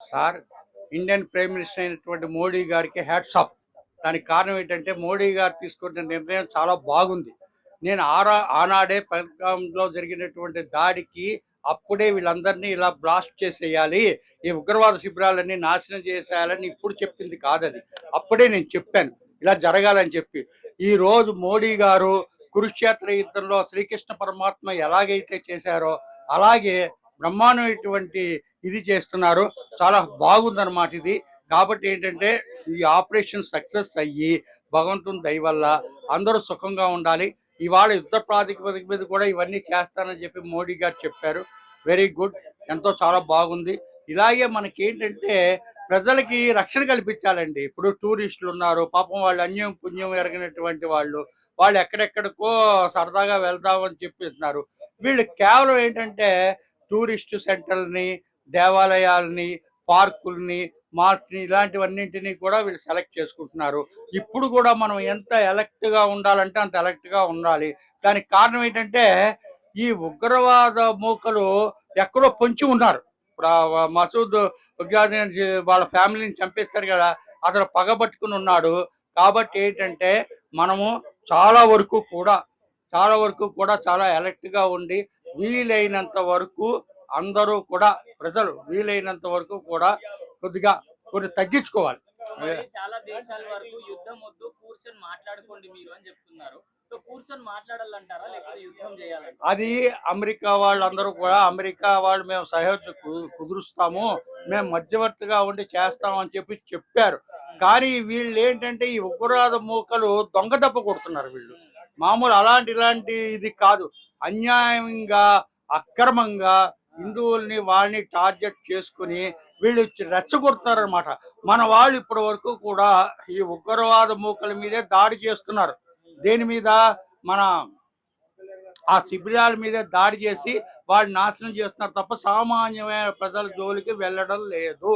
Sir, Indian prime minister అయినటువంటి మోడీ గారికి hats off. దానికి కారణం ఏంటంటే మోడీ గారు తీసుకున్న నిర్ణయం చాలా బాగుంది. నేను ఆనాడే పహల్గామ్‌లో జరిగినటువంటి దాడికి అప్పుడే వీళ్ళందరినీ ఇలా బ్లాస్ట్ చేసేయాలి. ఈ ఉగ్రవాద శిబిరాలన్నీ నాశనం చేసేయాలని ఇప్పుడు చెప్పింది కాదది. అప్పుడే నేను చెప్పాను. ఇలా జరగాలని చెప్పి. ఈరోజు మోడీ గారు కురుక్షేత్ర యుద్ధంలో శ్రీకృష్ణ పరమాత్మ ఎలాగైతే చేశారో అలాగే బ్రహ్మాండమైనటువంటి ఇది చేస్తున్నారు. చాలా బాగుందన్నమాట ఇది. కాబట్టి ఏంటంటే ఈ ఆపరేషన్ సక్సెస్ అయ్యి భగవంతుని దయ వల్ల అందరూ సుఖంగా ఉండాలి. ఇవాళ యుద్ధ ప్రాతిపదిక మీద కూడా ఇవన్నీ చేస్తానని చెప్పి మోడీ గారు చెప్పారు. Very good. ఎంతో చాలా బాగుంది. ఇలాగే మనకేంటంటే ప్రజలకి రక్షణ కల్పించాలండి. ఇప్పుడు టూరిస్టులు ఉన్నారు. పాపం వాళ్ళు అన్యం పుణ్యం ఎరగనటువంటి వాళ్ళు. వాళ్ళు ఎక్కడెక్కడికో సరదాగా వెళ్దామని చెప్పిస్తున్నారు. వీళ్ళు కేవలం ఏంటంటే టూరిస్ట్ సెంటర్‌ని, దేవాలయాల్ని, పార్కుల్ని, మాల్స్‌ని ఇలాంటివన్నింటినీ కూడా వీళ్ళు సెలెక్ట్ చేసుకుంటున్నారు. ఇప్పుడు కూడా మనం ఎంత ఎలర్ట్‌గా ఉండాలంటే అంత ఎలర్ట్‌గా ఉండాలి. దానికి కారణం ఏంటంటే ఈ ఉగ్రవాద మూకలు ఎక్కడో పొంచి ఉన్నారు. ఇప్పుడు మసూద్ ఉగ్రవాదిని వాళ్ళ ఫ్యామిలీని చంపేస్తారు కదా! అతను పగబట్టుకొని ఉన్నాడు. కాబట్టి ఏంటంటే మనము చాలా వరకు కూడా చాలా అలర్ట్‌గా ఉండి వీలైనంత వరకు అందరూ కూడా ప్రజలు వీలైనంత వరకు కూడా కొద్దిగా కొన్ని తగ్గించుకోవాలి. మరి చాలా దేశాల వరకు యుద్ధం వద్దు కూర్చొని మాట్లాడుకోండి మీరు అని చెప్తున్నారు. సో కూర్చొని మాట్లాడాలంటారా లేకపోతే యుద్ధం చేయాలంటారా? అది అమెరికా వాళ్ళందరూ కూడా అమెరికా వాళ్ళు మేము సరిహద్దు కుదురుస్తాము, మేము మధ్యవర్తిగా ఉండి చేస్తాము అని చెప్పారు. కానీ వీళ్ళు ఏంటంటే ఈ ఉగ్రవాద మూకలు దొంగ దెబ్బ కొడుతున్నారు వీళ్ళు. మామూలు ఇలాంటి ఇది కాదు. అన్యాయంగా అక్రమంగా హిందువుల్ని వాళ్ళని టార్గెట్ చేసుకుని వీళ్ళు రెచ్చగొడుతున్నారనమాట. మన వాళ్ళు ఇప్పటి వరకు కూడా ఈ ఉగ్రవాద మూకల మీదే దాడి చేస్తున్నారు. దేని మీద? మన ఆ శిబిరాల మీదే దాడి చేసి వాళ్ళు నాశనం చేస్తున్నారు తప్ప సామాన్యమైన ప్రజల జోలికి వెళ్ళడం లేదు.